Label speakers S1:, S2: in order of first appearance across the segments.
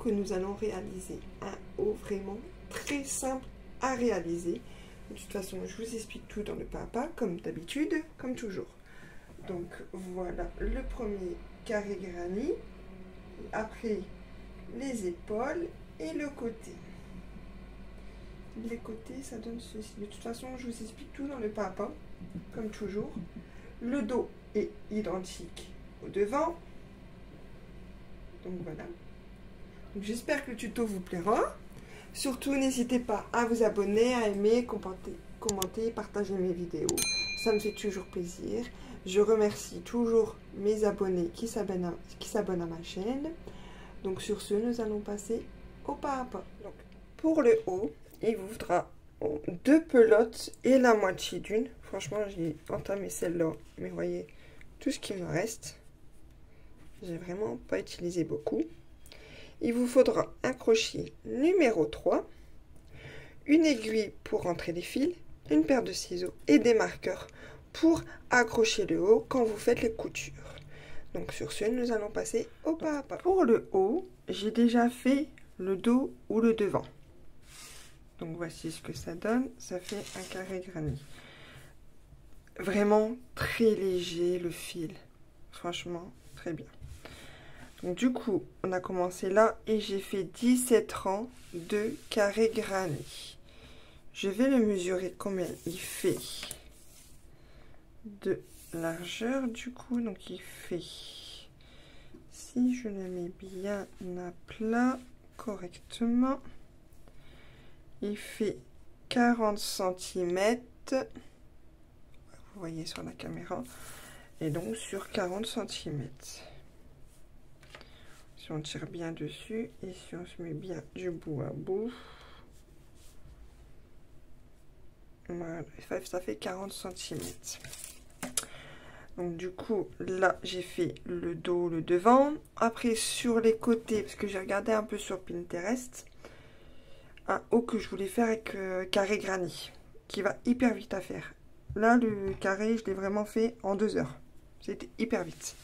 S1: que nous allons réaliser un haut vraiment très simple à réaliser. De toute façon, je vous explique tout dans le pas à pas, comme d'habitude, comme toujours. Donc voilà le premier carré granit, après les épaules et le côté. Les côtés, ça donne ceci. De toute façon, je vous explique tout dans le pas à pas, comme toujours. Le dos est identique au devant. Donc voilà. J'espère que le tuto vous plaira. Surtout, n'hésitez pas à vous abonner, à aimer, commenter, partager mes vidéos. Ça me fait toujours plaisir. Je remercie toujours mes abonnés qui s'abonnent à ma chaîne. Donc sur ce, nous allons passer au pas à pas. Donc, pour le haut, il vous faudra 2 pelotes et la moitié d'une. Franchement, j'ai entamé celle-là, mais voyez tout ce qui me reste. J'ai vraiment pas utilisé beaucoup. Il vous faudra un crochet numéro 3, une aiguille pour rentrer les fils, une paire de ciseaux et des marqueurs pour accrocher le haut quand vous faites les coutures. Donc sur ce, nous allons passer au pas à pas. Pour le haut, j'ai déjà fait le dos ou le devant. Donc voici ce que ça donne. Ça fait un carré granit. Vraiment très léger le fil. Franchement, très bien. Donc du coup, on a commencé là et j'ai fait 17 rangs de carré granit. Je vais le mesurer combien il fait de largeur du coup. Donc il fait, si je le mets bien à plat correctement, il fait 40 cm. Vous voyez sur la caméra. Et donc sur 40 cm. Si on tire bien dessus et si on se met bien du bout à bout, voilà, ça fait 40 cm. Donc du coup, là, j'ai fait le dos, le devant. Après, sur les côtés, parce que j'ai regardé un peu sur Pinterest, un haut que je voulais faire avec carré granit, qui va hyper vite à faire. Là, le carré, je l'ai vraiment fait en 2 heures. C'était hyper vite.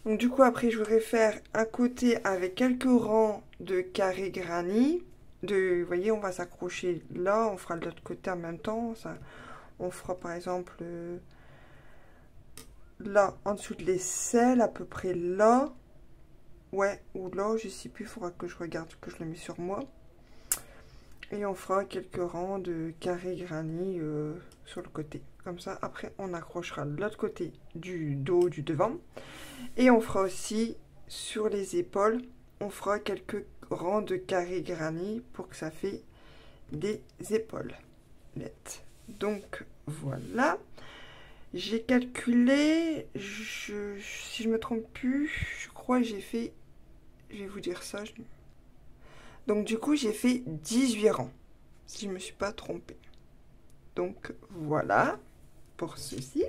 S1: Donc du coup, après, je voudrais faire un côté avec quelques rangs de carré granit. Vous voyez, on va s'accrocher là, on fera de l'autre côté en même temps. Ça, on fera par exemple là, en dessous de l'aisselle, à peu près là. Ouais, ou là, je sais plus, il faudra que je regarde, que je le mets sur moi. Et on fera quelques rangs de carré granit sur le côté. Comme ça, après, on accrochera de l'autre côté du dos, du devant. Et on fera aussi, sur les épaules, on fera quelques rangs de carré granit pour que ça fait des épaules. Donc, voilà. J'ai calculé, si je me trompe plus, je crois que j'ai fait, je vais vous dire ça. Donc, du coup, j'ai fait 18 rangs, si je ne me suis pas trompée. Donc, voilà pour ceci.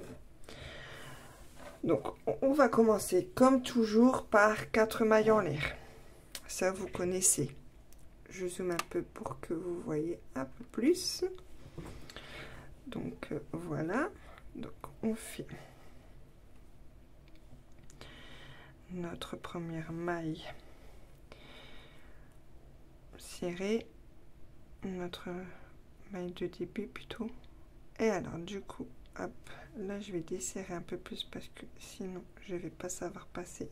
S1: Donc, on va commencer comme toujours par 4 mailles en l'air. Ça, vous connaissez. Je zoome un peu pour que vous voyez un peu plus. Donc, voilà. Donc, on fait notre première maille serrée. Notre maille de début plutôt. Et alors, du coup, hop, là, je vais desserrer un peu plus parce que sinon, je ne vais pas savoir passer.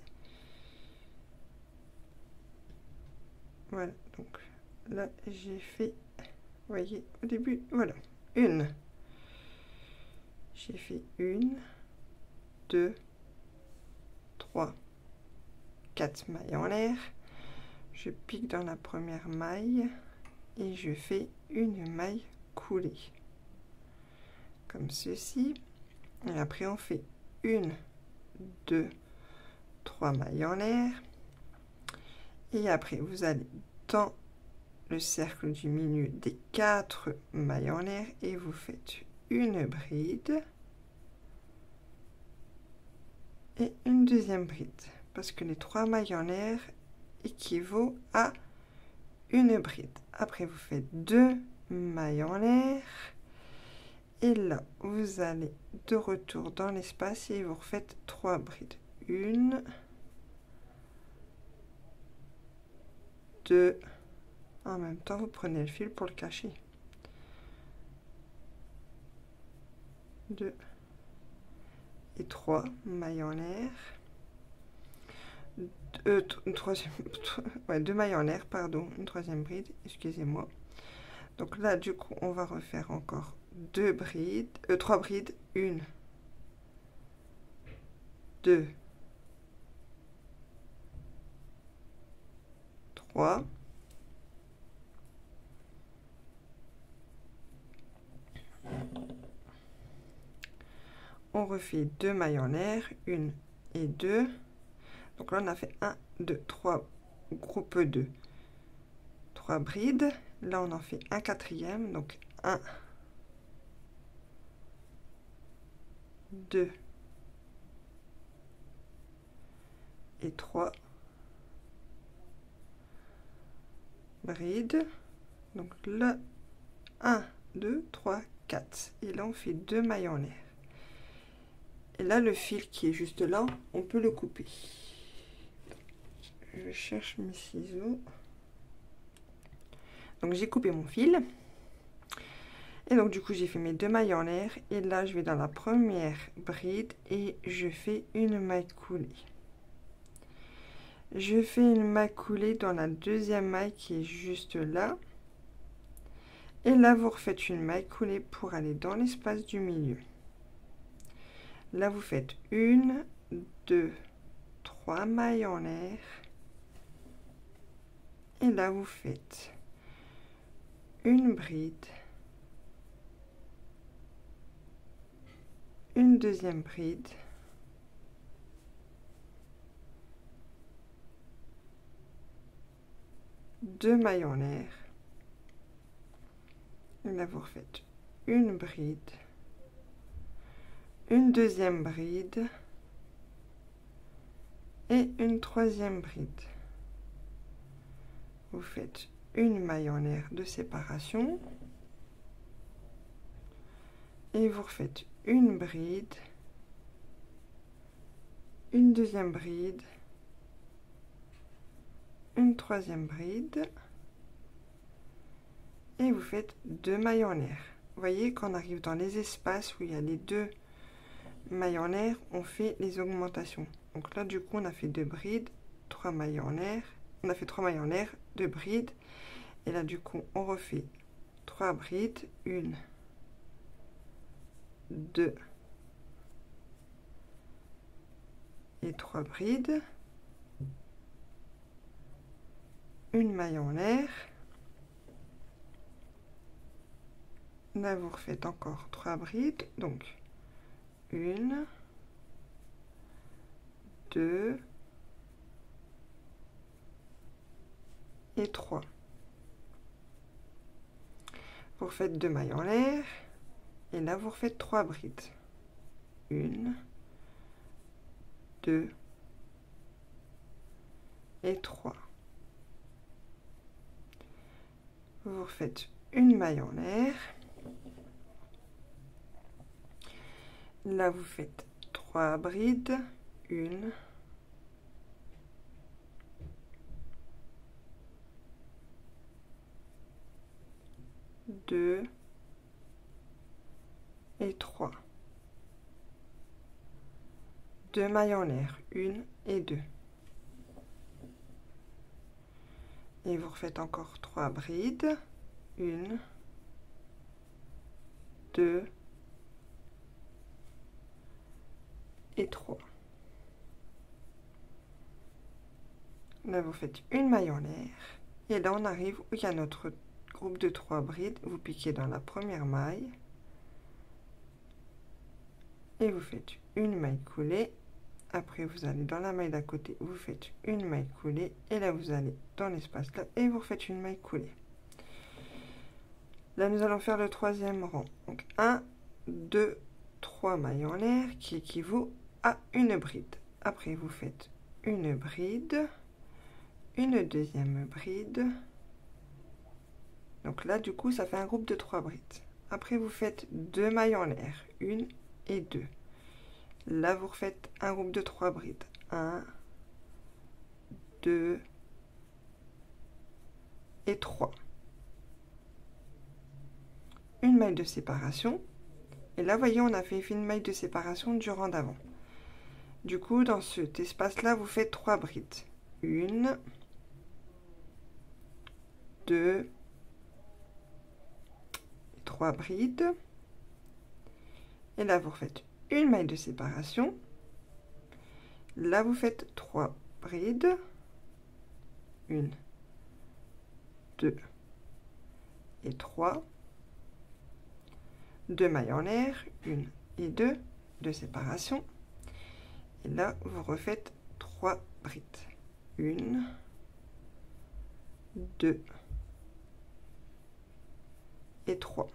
S1: Voilà, donc là, j'ai fait, vous voyez, au début, voilà, une. J'ai fait 1, 2, 3, 4 mailles en l'air. Je pique dans la première maille et je fais une maille coulée. Comme ceci. Et après, on fait 1, 2, 3 mailles en l'air. Et après, vous allez dans le cercle du milieu des 4 mailles en l'air et vous faites une bride et une deuxième bride. Parce que les 3 mailles en l'air équivaut à une bride. Après, vous faites 2 mailles en l'air. Et là, vous allez de retour dans l'espace et vous refaites 3 brides. 1, 2. En même temps, vous prenez le fil pour le cacher. 2 et 3 mailles en l'air. Deux mailles en l'air, pardon, une troisième bride, excusez-moi. Donc là, du coup, on va refaire encore 3 brides, 1, 2, 3. On refait 2 mailles en l'air, 1 et 2. Donc là, on a fait 1, 2, 3 groupe 2, 3 brides. Là, on en fait un quatrième, donc 1, 2 et 3 brides. Donc là, 1, 2, 3, 4. Et là, on fait 2 mailles en l'air. Et là, le fil qui est juste là, on peut le couper. Je cherche mes ciseaux. Donc, j'ai coupé mon fil. Et donc, du coup, j'ai fait mes 2 mailles en l'air. Et là, je vais dans la première bride et je fais une maille coulée. Je fais une maille coulée dans la deuxième maille qui est juste là. Et là, vous refaites une maille coulée pour aller dans l'espace du milieu. Là, vous faites 1, 2, 3 mailles en l'air. Et là, vous faites une bride, une deuxième bride, deux mailles en l'air. Et là, vous refaites une bride, une deuxième bride et une troisième bride. Vous faites une maille en l'air de séparation et vous refaites une bride, une deuxième bride, une troisième bride et vous faites deux mailles en l'air. Vous voyez, quand on arrive dans les espaces où il y a les deux mailles en l'air, on fait les augmentations. Donc là, du coup, on a fait deux brides, 3 mailles en l'air. On a fait 3 mailles en l'air, 2 brides. Et là, du coup, on refait 3 brides, 1, 2 et 3 brides. Une maille en l'air. Là, vous refaites encore 3 brides. Donc, 1, 2 et 3. Vous refaites 2 mailles en l'air. Et là, vous refaites 3 brides. 1, 2 et 3. Vous refaites une maille en l'air. Là, vous faites 3 brides. 1, 2 et 3. 2 mailles en l'air, 1 et 2. Et vous refaites encore 3 brides, 1, 2 et 3. Là, vous faites une maille en l'air. Et là, on arrive où il y a notre groupe de 3 brides. Vous piquez dans la première maille. Et vous faites une maille coulée. Après, vous allez dans la maille d'à côté, vous faites une maille coulée. Et là, vous allez dans l'espace là et vous refaites une maille coulée. Là, nous allons faire le troisième rang. Donc, 1, 2, 3 mailles en l'air qui équivaut à une bride. Après, vous faites une bride, une deuxième bride. Donc là, du coup, ça fait un groupe de 3 brides. Après, vous faites 2 mailles en l'air, 1 et 2. Là, vous refaites un groupe de 3 brides. 1, 2 et 3. Une maille de séparation. Et là, voyez, on a fait une maille de séparation du rang d'avant. Du coup, dans cet espace-là, vous faites 3 brides. 1, 2, 3 brides. Et là, vous refaites une maille de séparation. Là, vous faites 3 brides. 1, 2 et 3. 2 mailles en l'air, 1 et 2 de séparation. Et là, vous refaites 3 brides. 1, 2 et 3.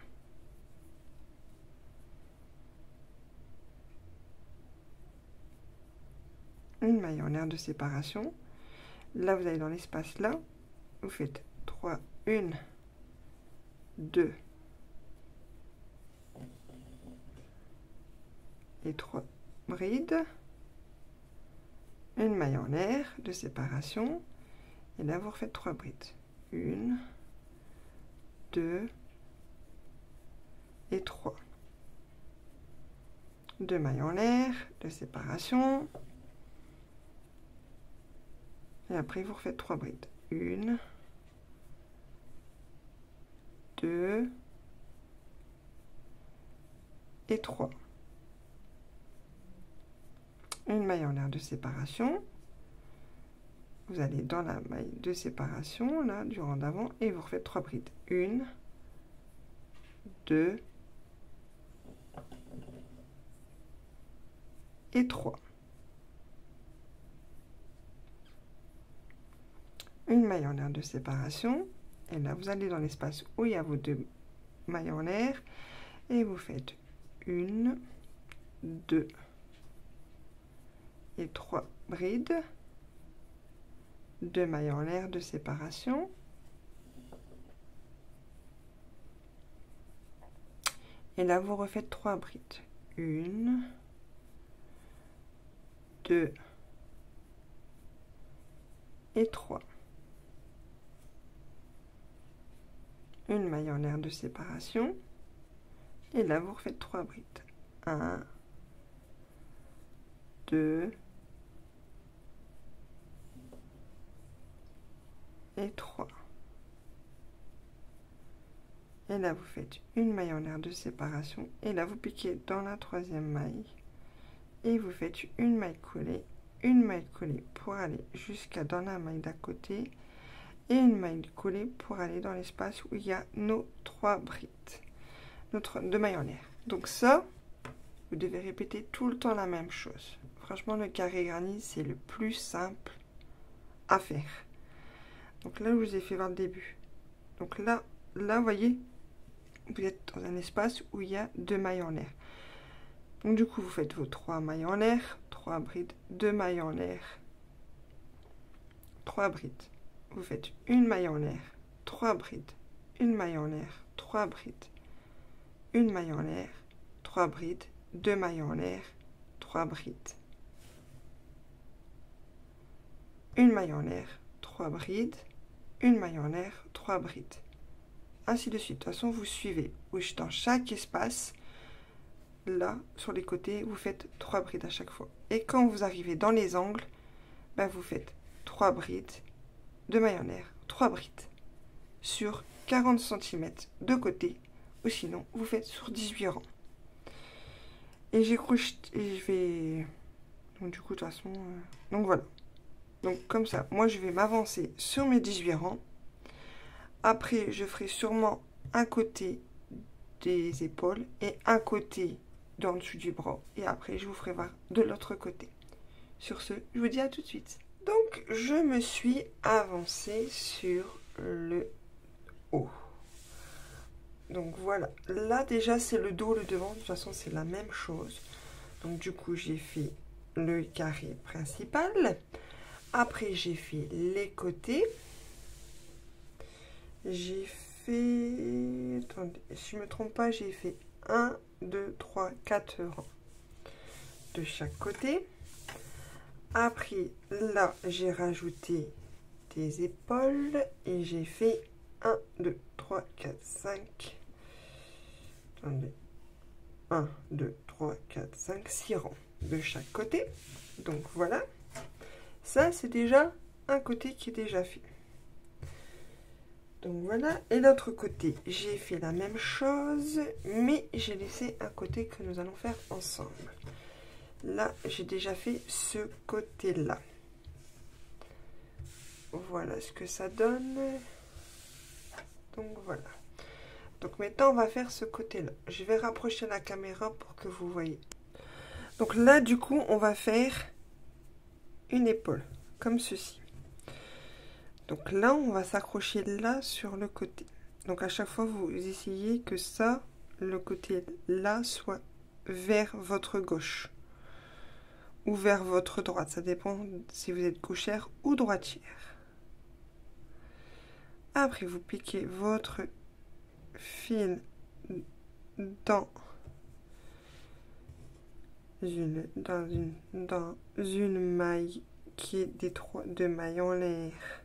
S1: Une maille en l'air de séparation. Là, vous allez dans l'espace là. Vous faites 3, 1, 2 et 3 brides. Une maille en l'air de séparation. Et là, vous refaites 3 brides. 1, 2 et 3. 2 mailles en l'air de séparation. Et après, vous refaites 3 brides. 1, 2 et 3. Une maille en l'air de séparation. Vous allez dans la maille de séparation, là, du rang d'avant, et vous refaites 3 brides. 1, 2 et 3. Une maille en l'air de séparation. Et là, vous allez dans l'espace où il y a vos 2 mailles en l'air. Et vous faites 1, 2 et 3 brides. 2 mailles en l'air de séparation. Et là, vous refaites 3 brides. 1, 2 et 3. Une maille en l'air de séparation. Et là, vous refaites 3 brides. 1, 2 et 3. Et là, vous faites une maille en l'air de séparation. Et là, vous piquez dans la 3e maille. Et vous faites une maille collée pour aller jusqu'à dans la maille d'à côté. Et une maille collée pour aller dans l'espace où il y a nos 3 brides. Notre 2 mailles en l'air. Donc ça, vous devez répéter tout le temps la même chose. Franchement, le carré garni, c'est le plus simple à faire. Donc là, je vous ai fait voir le début. Donc là, vous voyez, vous êtes dans un espace où il y a 2 mailles en l'air. Donc du coup, vous faites vos 3 mailles en l'air, 3 brides, 2 mailles en l'air, 3 brides. Vous faites une maille en l'air, 3 brides, une maille en l'air, 3 brides, une maille en l'air, 3 brides, 2 mailles en l'air, 3 brides, une maille en l'air, 3 brides, une maille en l'air, 3 brides. Ainsi de suite. De toute façon, vous suivez. Dans chaque espace, là, sur les côtés, vous faites 3 brides à chaque fois. Et quand vous arrivez dans les angles, ben, vous faites 3 brides, 2 mailles en l'air, 3 brides sur 40 cm de côté, ou sinon vous faites sur 18 rangs. Et j'ai crocheté, et je vais, donc du coup de toute façon, donc voilà. Donc comme ça, moi je vais m'avancer sur mes 18 rangs. Après je ferai sûrement un côté des épaules et un côté en dessous du bras. Et après je vous ferai voir de l'autre côté. Sur ce, je vous dis à tout de suite. Donc, je me suis avancée sur le haut. Donc, voilà. Là, déjà, c'est le dos, le devant. De toute façon, c'est la même chose. Donc, du coup, j'ai fait le carré principal. Après, j'ai fait les côtés. J'ai fait... Attendez, si je ne me trompe pas, j'ai fait 1, 2, 3, 4 rangs de chaque côté. Après, là, j'ai rajouté des épaules et j'ai fait 1, 2, 3, 4, 5. Attendez. 1, 2, 3, 4, 5, 6 rangs de chaque côté. Donc voilà. Ça, c'est déjà un côté qui est déjà fait. Donc voilà. Et l'autre côté, j'ai fait la même chose, mais j'ai laissé un côté que nous allons faire ensemble. Là, j'ai déjà fait ce côté-là. Voilà ce que ça donne. Donc voilà. Donc maintenant, on va faire ce côté-là. Je vais rapprocher la caméra pour que vous voyez. Donc là, du coup, on va faire une épaule, comme ceci. Donc là, on va s'accrocher là sur le côté. Donc à chaque fois, vous essayez que ça, le côté là, soit vers votre gauche. Ou vers votre droite. Ça dépend si vous êtes gauchère ou droitière. Après, vous piquez votre fil dans une maille qui est de mailles en l'air,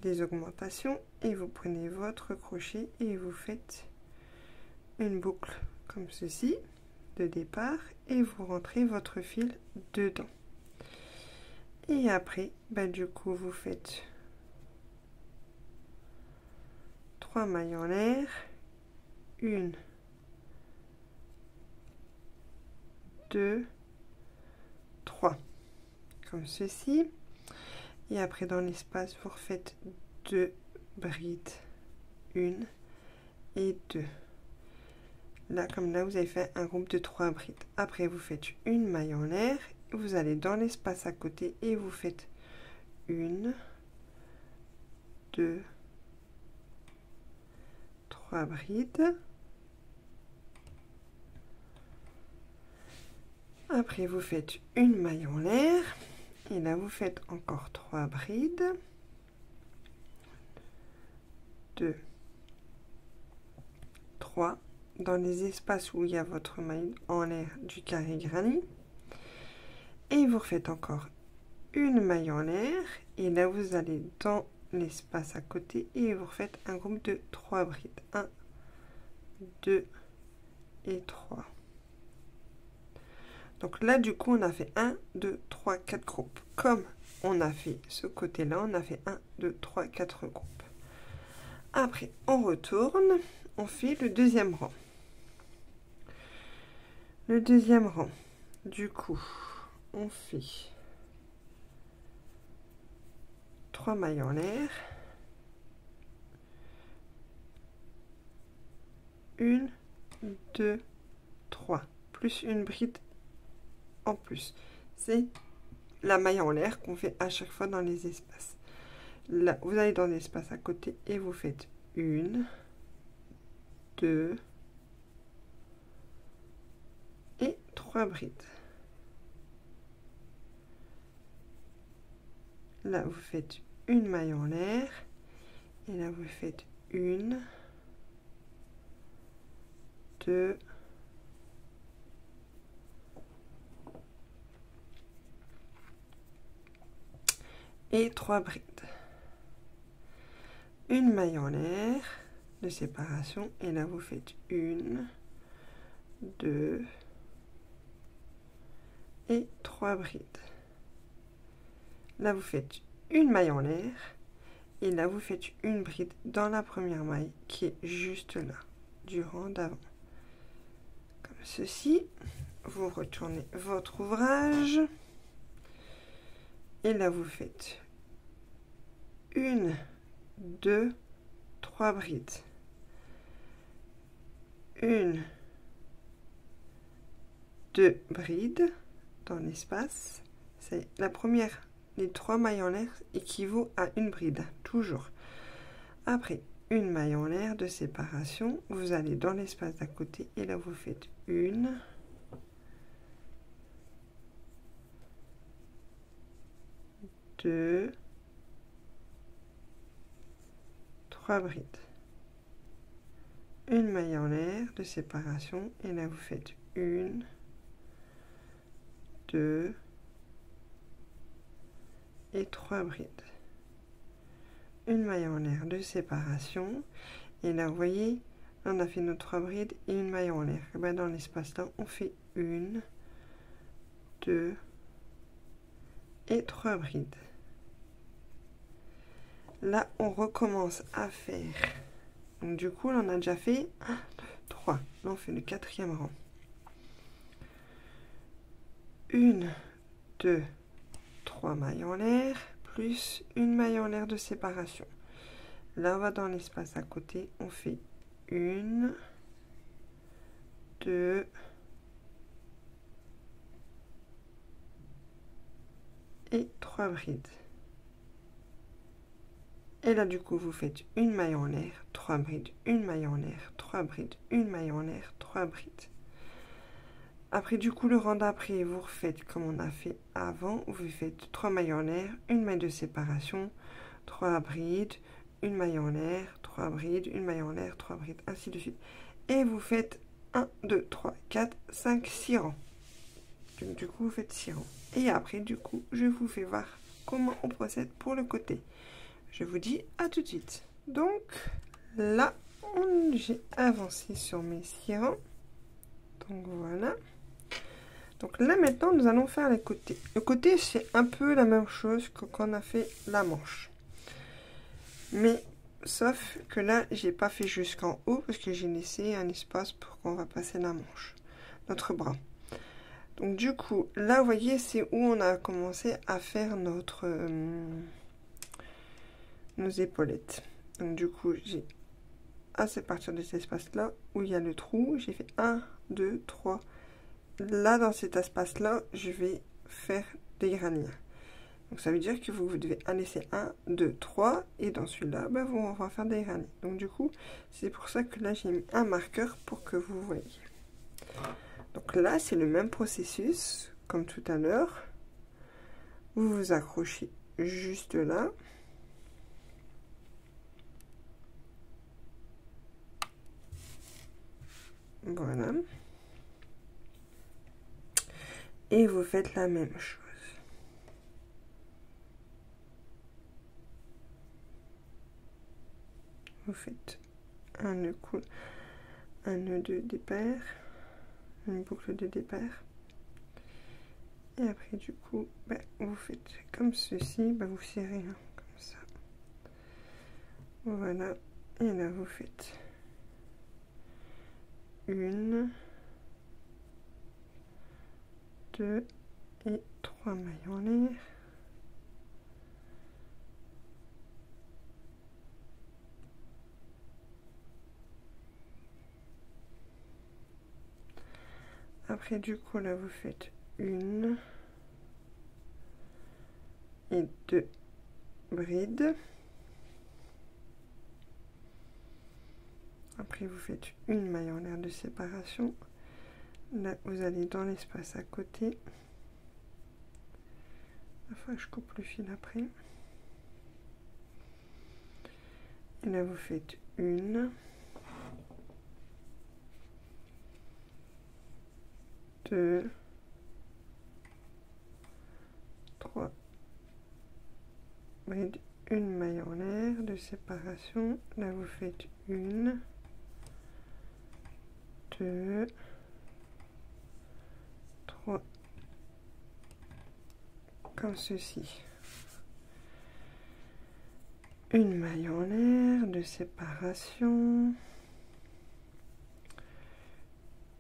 S1: des augmentations, et vous prenez votre crochet et vous faites une boucle comme ceci de départ et vous rentrez votre fil dedans. Et après, du coup, vous faites 3 mailles en l'air, 1, 2, 3, comme ceci. Et après, dans l'espace, vous refaites 2 brides, 1 et 2. Là, comme là, vous avez fait un groupe de 3 brides. Après, vous faites une maille en l'air, vous allez dans l'espace à côté et vous faites 1, 2, 3 brides. Après, vous faites une maille en l'air. Et là, vous faites encore 3 brides. 2, 3. Dans les espaces où il y a votre maille en l'air du carré granit. Et vous refaites encore une maille en l'air. Et là, vous allez dans l'espace à côté et vous refaites un groupe de 3 brides. 1, 2 et 3. Donc là, du coup, on a fait 1, 2, 3, 4 groupes. Comme on a fait ce côté-là, on a fait 1, 2, 3, 4 groupes. Après, on retourne, on fait le deuxième rang. Le deuxième rang, du coup, on fait 3 mailles en l'air. 1, 2, 3, plus une bride en plus. C'est la maille en l'air qu'on fait à chaque fois dans les espaces. Là, vous allez dans l'espace à côté et vous faites 1, 2 et 3 brides. Là, vous faites une maille en l'air et là, vous faites 1, 2 et 3 brides. Une maille en l'air de séparation et là, vous faites 1, 2 et 3 brides. Là, vous faites une maille en l'air et là, vous faites une bride dans la première maille qui est juste là, du rang d'avant. Comme ceci, vous retournez votre ouvrage et là, vous faites 1, 2, 3 brides. 1, 2 brides dans l'espace. C'est la première. Les 3 mailles en l'air équivaut à une bride, toujours. Après, une maille en l'air de séparation, vous allez dans l'espace d'à côté et là vous faites 1, 2, 3 brides. Une maille en l'air de séparation et là vous faites 1, 2 et 3 brides. une maille en l'air de séparation. Et là, vous voyez, on a fait nos 3 brides et une maille en l'air. Et ben, dans l'espace là, on fait 1, 2 et 3 brides. Là, on recommence à faire. Donc, du coup, là, on a déjà fait 1, 2, 3. Là, on fait le 4e rang. 1, 2, 3 mailles en l'air, plus une maille en l'air de séparation. Là, on va dans l'espace à côté, on fait 1, 2, et 3 brides. Et là, du coup, vous faites une maille en l'air, 3 brides, une maille en l'air, 3 brides, une maille en l'air, 3 brides. Après, du coup, le rang d'après, vous refaites comme on a fait avant. Vous faites 3 mailles en l'air, une maille de séparation, 3 brides, une maille en l'air, 3 brides, une maille en l'air, 3 brides, ainsi de suite. Et vous faites 1, 2, 3, 4, 5, 6 rangs. Donc, du coup, vous faites 6 rangs. Et après, du coup, je vous fais voir comment on procède pour le côté. Je vous dis à tout de suite. Donc, là, j'ai avancé sur mes 6 rangs. Donc, voilà. Donc là, maintenant, nous allons faire les côtés. Le côté, c'est un peu la même chose que quand on a fait la manche. Mais, sauf que là, j'ai pas fait jusqu'en haut parce que j'ai laissé un espace pour qu'on va passer la manche. Notre bras. Donc du coup, là, vous voyez, c'est où on a commencé à faire notre nos épaulettes. Donc du coup, j'ai c'est partir de cet espace-là où il y a le trou. J'ai fait 1, 2, 3. Là, dans cet espace-là, je vais faire des granillères. Donc, ça veut dire que vous devez en laisser 1, 2, 3. Et dans celui-là, ben, on va faire des granillères. Donc, du coup, c'est pour ça que là, j'ai mis un marqueur pour que vous voyez. Donc là, c'est le même processus, comme tout à l'heure. Vous vous accrochez juste là. Voilà. Et vous faites la même chose. Vous faites un nœud de départ, une boucle de départ. Et après, du coup, ben, vous faites comme ceci, ben, vous serrez comme ça. Voilà. Et là, vous faites 1, 2 et 3 mailles en l'air. Après, du coup, là, vous faites 1 et 2 brides. Après, vous faites une maille en l'air de séparation. Là, vous allez dans l'espace à côté. Il faut que je coupe le fil après. Et là, vous faites 1, 2, 3 brides, une maille en l'air de séparation. Là, vous faites 1, 2, 3, comme ceci. Une maille en l'air de séparation.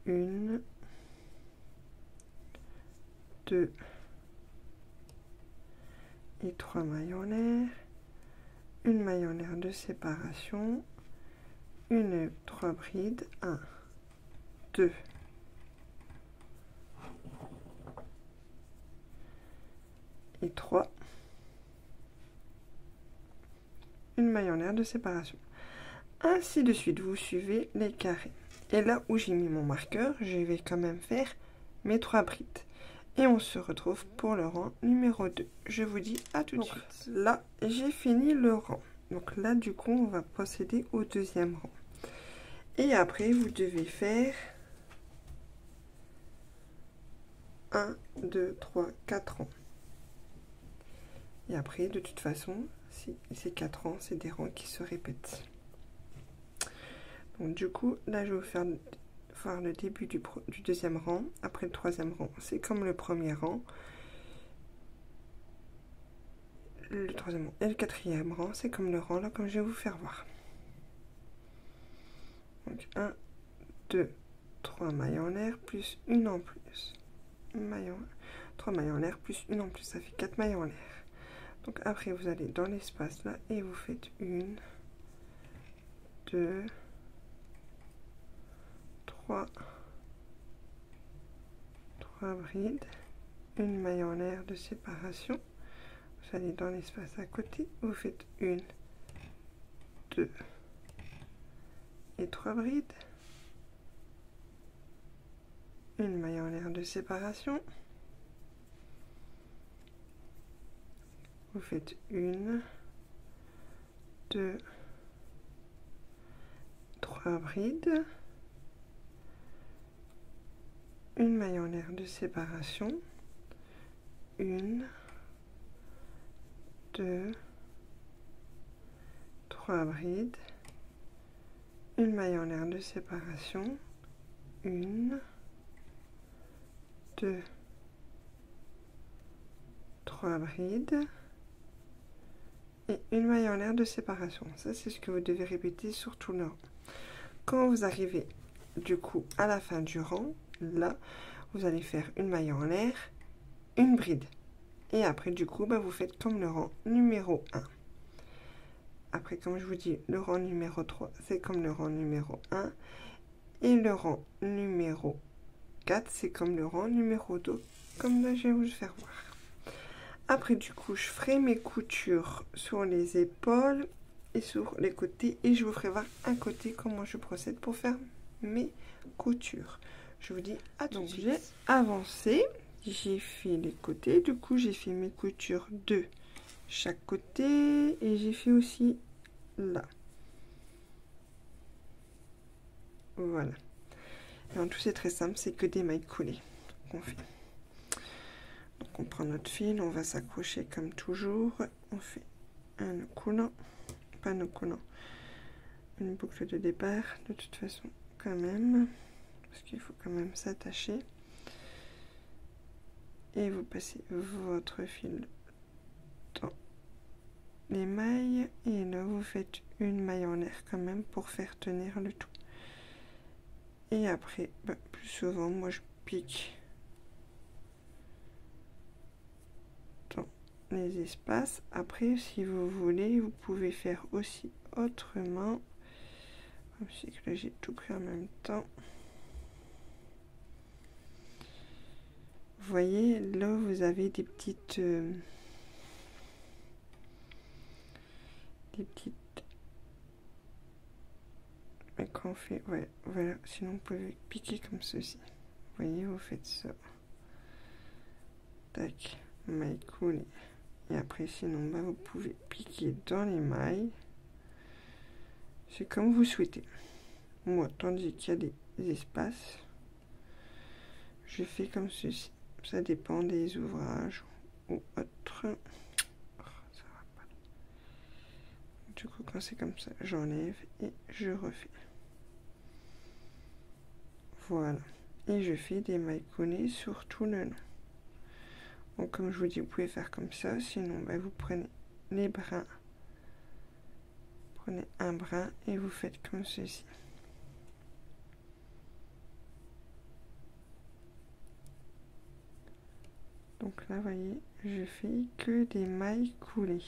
S1: 1, 2 et 3 mailles en l'air. Une maille en l'air de séparation. 3 brides. 1, 2, et 3. Une maille en l'air de séparation. Ainsi de suite, vous suivez les carrés. Et là où j'ai mis mon marqueur, je vais quand même faire mes 3 brides. Et on se retrouve pour le rang numéro 2. Je vous dis à tout de suite. Là, j'ai fini le rang. Donc là, du coup, on va procéder au deuxième rang. Et après, vous devez faire 1, 2, 3, 4 rangs. Et après, de toute façon, Si ces 4 rangs, c'est des rangs qui se répètent. Donc du coup, là, je vais vous faire le début du deuxième rang. Après le troisième rang, c'est comme le premier rang. Le troisième rang et le quatrième rang, c'est comme le rang là, comme je vais vous faire voir. Donc 1, 2, 3 mailles en l'air, plus une en plus. 3 mailles en l'air, plus une en plus, ça fait 4 mailles en l'air. Donc après, vous allez dans l'espace là et vous faites 1, 2, 3 brides, une maille en l'air de séparation. Vous allez dans l'espace à côté, vous faites 1, 2 et 3 brides, une maille en l'air de séparation. Vous faites 1, 2, 3 brides, une maille en l'air de séparation, 1, 2, 3 brides, une maille en l'air de séparation, 1, 2, 3 brides et une maille en l'air de séparation. Ça, c'est ce que vous devez répéter sur tout le rang. Quand vous arrivez du coup à la fin du rang, là, vous allez faire une maille en l'air, une bride. Et après, du coup, vous faites comme le rang numéro 1. Après, comme je vous dis, le rang numéro 3, c'est comme le rang numéro 1. Et le rang numéro 4, c'est comme le rang numéro 2, comme là, je vais vous le faire voir. Après, du coup, je ferai mes coutures sur les épaules et sur les côtés. Et je vous ferai voir un côté comment je procède pour faire mes coutures. Je vous dis à tout de suite. J'ai avancé, j'ai fait les côtés. Du coup, j'ai fait mes coutures de chaque côté. Et j'ai fait aussi là. Voilà. Et en tout, c'est très simple, c'est que des mailles coulées qu'on fait. Donc on prend notre fil, on va s'accrocher comme toujours. On fait un nœud coulant, pas un nœud coulant, une boucle de départ de toute façon quand même, parce qu'il faut quand même s'attacher. Et vous passez votre fil dans les mailles et là vous faites une maille en l'air quand même pour faire tenir le tout. Et après, plus souvent, moi je pique dans les espaces. Après, si vous voulez, vous pouvez faire aussi autrement. Comme si que là j'ai tout pris en même temps. Vous voyez, là vous avez des petites mais quand on fait, ouais, voilà, sinon vous pouvez piquer comme ceci. Vous voyez, vous faites ça. Tac, maille coulée. Et après, sinon, vous pouvez piquer dans les mailles. C'est comme vous souhaitez. Moi, tandis qu'il y a des espaces, je fais comme ceci. Ça dépend des ouvrages ou autres. Oh, ça va pas. Du coup, quand c'est comme ça, j'enlève et je refais. Voilà. Et je fais des mailles coulées sur tout le long. Donc, comme je vous dis, vous pouvez faire comme ça. Sinon, vous prenez les brins. Prenez un brin et vous faites comme ceci. Donc là, vous voyez, je fais que des mailles coulées.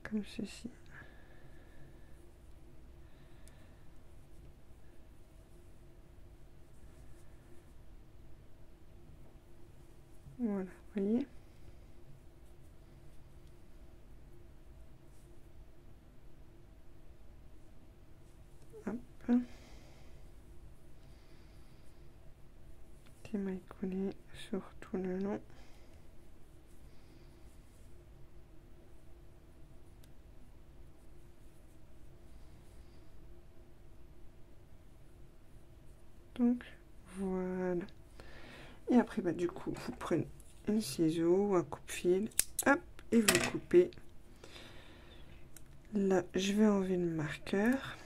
S1: Comme ceci. Voilà, vous voyez. Hop. Des mailles coulées sur tout le long. Donc, voilà. Et après, bah, du coup, vous prenez un ciseau ou un coupe-fil, hop, et vous coupez. Là, je vais enlever le marqueur.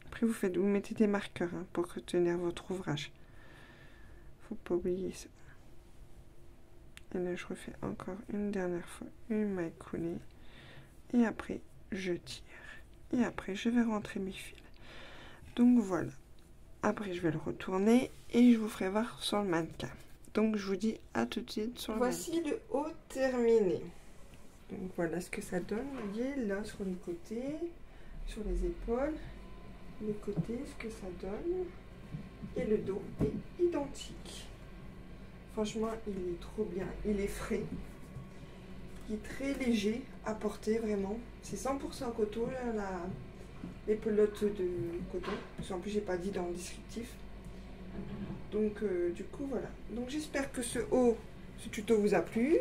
S1: Après, vous mettez des marqueurs hein, pour retenir votre ouvrage. Faut pas oublier ça. Et là, je refais encore une dernière fois une maille coulée. Et après, je tire. Et après, je vais rentrer mes fils. Donc, voilà. Après, je vais le retourner et je vous ferai voir sur le mannequin. Donc, je vous dis à tout de suite sur le mannequin. Voici le haut terminé. Donc, voilà ce que ça donne. Vous voyez, là, sur les côtés, sur les épaules, les côtés, ce que ça donne. Et le dos est identique. Franchement, il est trop bien. Il est frais. Il est très léger à porter, vraiment. C'est 100% coton, les pelotes de coton. Parce qu'en plus, j'ai pas dit dans le descriptif. Donc, du coup, voilà. Donc, j'espère que ce tuto vous a plu.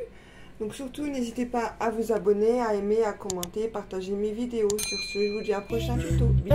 S1: Donc, surtout, n'hésitez pas à vous abonner, à aimer, à commenter, partager mes vidéos. Sur ce, je vous dis à un prochain tuto. Bisous.